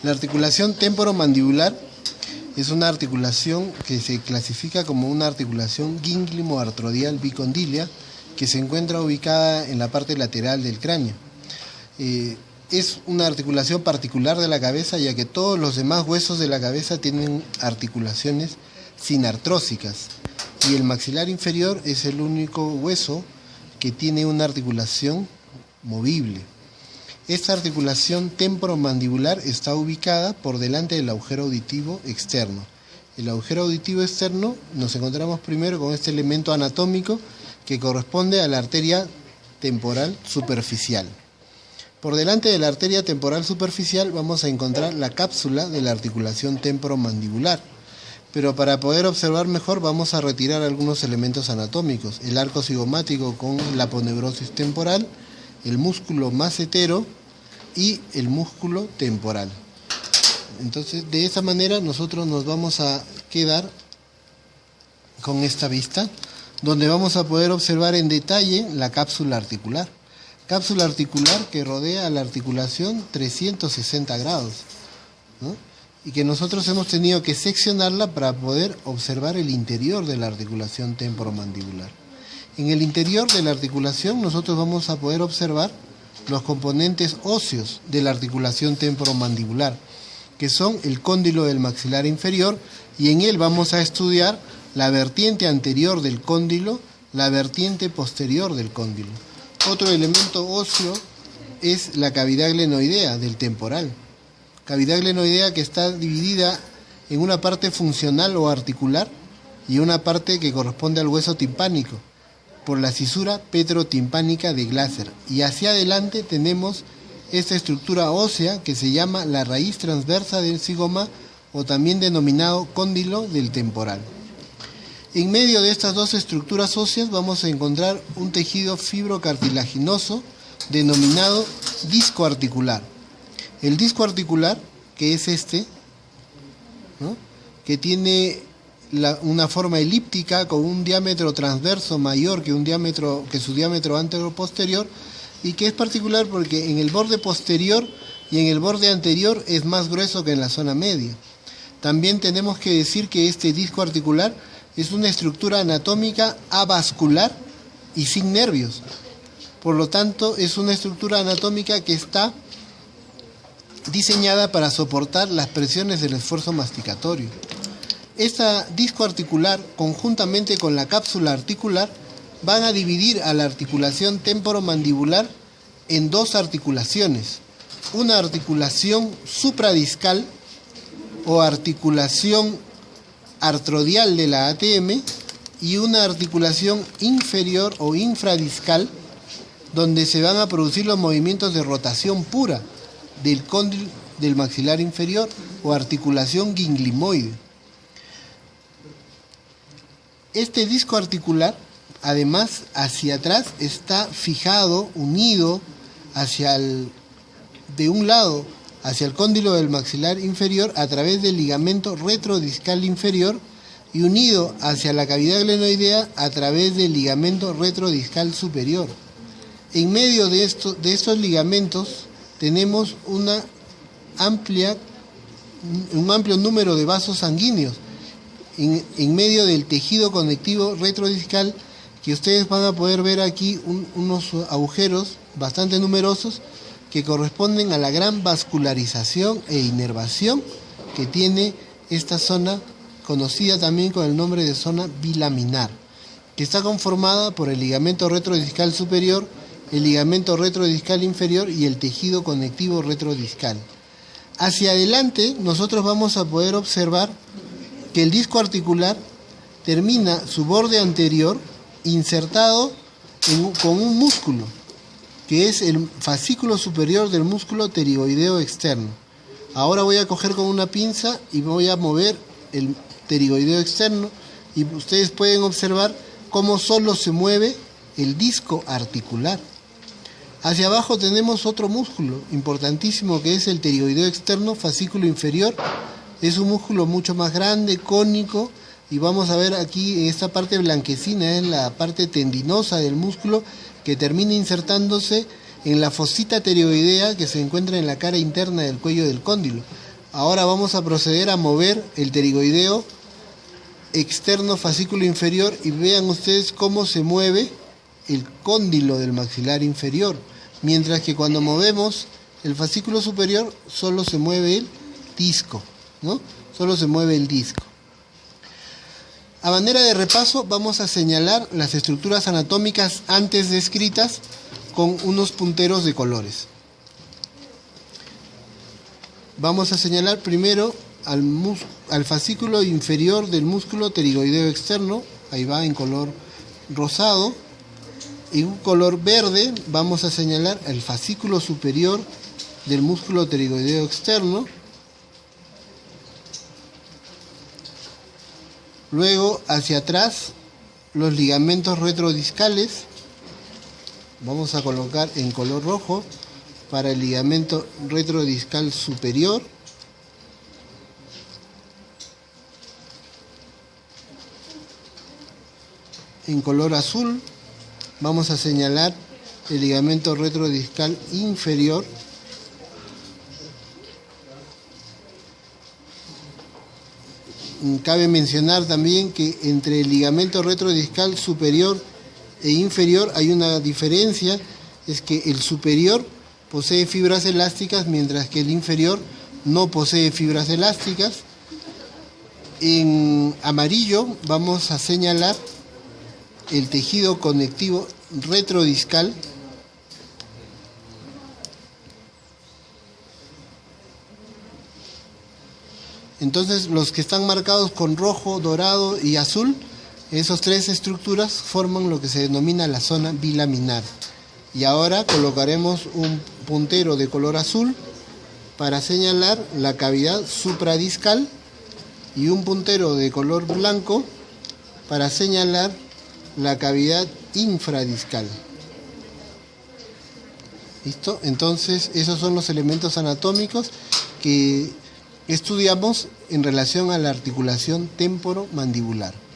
La articulación temporomandibular es una articulación que se clasifica como una articulación gínglimo-artrodial bicondilia que se encuentra ubicada en la parte lateral del cráneo. Es una articulación particular de la cabeza, ya que todos los demás huesos de la cabeza tienen articulaciones sinartrósicas y el maxilar inferior es el único hueso que tiene una articulación movible. Esta articulación temporomandibular está ubicada por delante del agujero auditivo externo. El agujero auditivo externo nos encontramos primero con este elemento anatómico que corresponde a la arteria temporal superficial. Por delante de la arteria temporal superficial vamos a encontrar la cápsula de la articulación temporomandibular. Pero para poder observar mejor vamos a retirar algunos elementos anatómicos: el arco cigomático con la aponeurosis temporal, el músculo macetero y el músculo temporal. Entonces, de esa manera nosotros nos vamos a quedar con esta vista, donde vamos a poder observar en detalle la cápsula articular. Cápsula articular que rodea a la articulación 360 grados, ¿no? Y que nosotros hemos tenido que seccionarla para poder observar el interior de la articulación temporomandibular. En el interior de la articulación nosotros vamos a poder observar los componentes óseos de la articulación temporomandibular, que son el cóndilo del maxilar inferior, y en él vamos a estudiar la vertiente anterior del cóndilo, la vertiente posterior del cóndilo. Otro elemento óseo es la cavidad glenoidea del temporal. Cavidad glenoidea que está dividida en una parte funcional o articular y una parte que corresponde al hueso timpánico por la cisura petrotimpánica de Glaser. Y hacia adelante tenemos esta estructura ósea que se llama la raíz transversa del zigoma, o también denominado cóndilo del temporal. En medio de estas dos estructuras óseas vamos a encontrar un tejido fibrocartilaginoso denominado disco articular. El disco articular, que es este, ¿no?, que tiene una forma elíptica con un diámetro transverso mayor que su diámetro antero-posterior, y que es particular porque en el borde posterior y en el borde anterior es más grueso que en la zona media. También tenemos que decir que este disco articular es una estructura anatómica avascular y sin nervios. Por lo tanto, es una estructura anatómica que está diseñada para soportar las presiones del esfuerzo masticatorio. Esta disco articular, conjuntamente con la cápsula articular, van a dividir a la articulación temporomandibular en dos articulaciones: una articulación supradiscal o articulación artrodial de la ATM y una articulación inferior o infradiscal, donde se van a producir los movimientos de rotación pura del cóndilo del maxilar inferior o articulación ginglimoide. Este disco articular, además, hacia atrás está fijado, unido de un lado hacia el cóndilo del maxilar inferior a través del ligamento retrodiscal inferior y unido hacia la cavidad glenoidea a través del ligamento retrodiscal superior. En medio de estos ligamentos tenemos un amplio número de vasos sanguíneos en medio del tejido conectivo retrodiscal, que ustedes van a poder ver aquí unos agujeros bastante numerosos que corresponden a la gran vascularización e inervación que tiene esta zona, conocida también con el nombre de zona bilaminar, que está conformada por el ligamento retrodiscal superior, el ligamento retrodiscal inferior y el tejido conectivo retrodiscal. Hacia adelante nosotros vamos a poder observar que el disco articular termina su borde anterior insertado con un músculo, que es el fascículo superior del músculo pterigoideo externo. Ahora voy a coger con una pinza y voy a mover el pterigoideo externo y ustedes pueden observar cómo solo se mueve el disco articular. Hacia abajo tenemos otro músculo importantísimo, que es el pterigoideo externo fascículo inferior. Es un músculo mucho más grande, cónico, y vamos a ver aquí en esta parte blanquecina, es la parte tendinosa del músculo que termina insertándose en la fosita pterigoidea que se encuentra en la cara interna del cuello del cóndilo. Ahora vamos a proceder a mover el pterigoideo externo fascículo inferior y vean ustedes cómo se mueve el cóndilo del maxilar inferior, mientras que cuando movemos el fascículo superior solo se mueve el disco, ¿no? Solo se mueve el disco. A manera de repaso vamos a señalar las estructuras anatómicas antes descritas con unos punteros de colores. Vamos a señalar primero al fascículo inferior del músculo pterigoideo externo, ahí va en color rosado. En un color verde vamos a señalar el fascículo superior del músculo pterigoideo externo. Luego hacia atrás los ligamentos retrodiscales. Vamos a colocar en color rojo para el ligamento retrodiscal superior. En color azul vamos a señalar el ligamento retrodiscal inferior. Cabe mencionar también que entre el ligamento retrodiscal superior e inferior hay una diferencia, es que el superior posee fibras elásticas mientras que el inferior no posee fibras elásticas. En amarillo vamos a señalar el tejido conectivo retrodiscal. Entonces los que están marcados con rojo, dorado y azul, esas tres estructuras forman lo que se denomina la zona bilaminar. Y ahora colocaremos un puntero de color azul para señalar la cavidad supradiscal y un puntero de color blanco para señalar la cavidad infradiscal. ¿Listo? Entonces esos son los elementos anatómicos que estudiamos en relación a la articulación temporomandibular.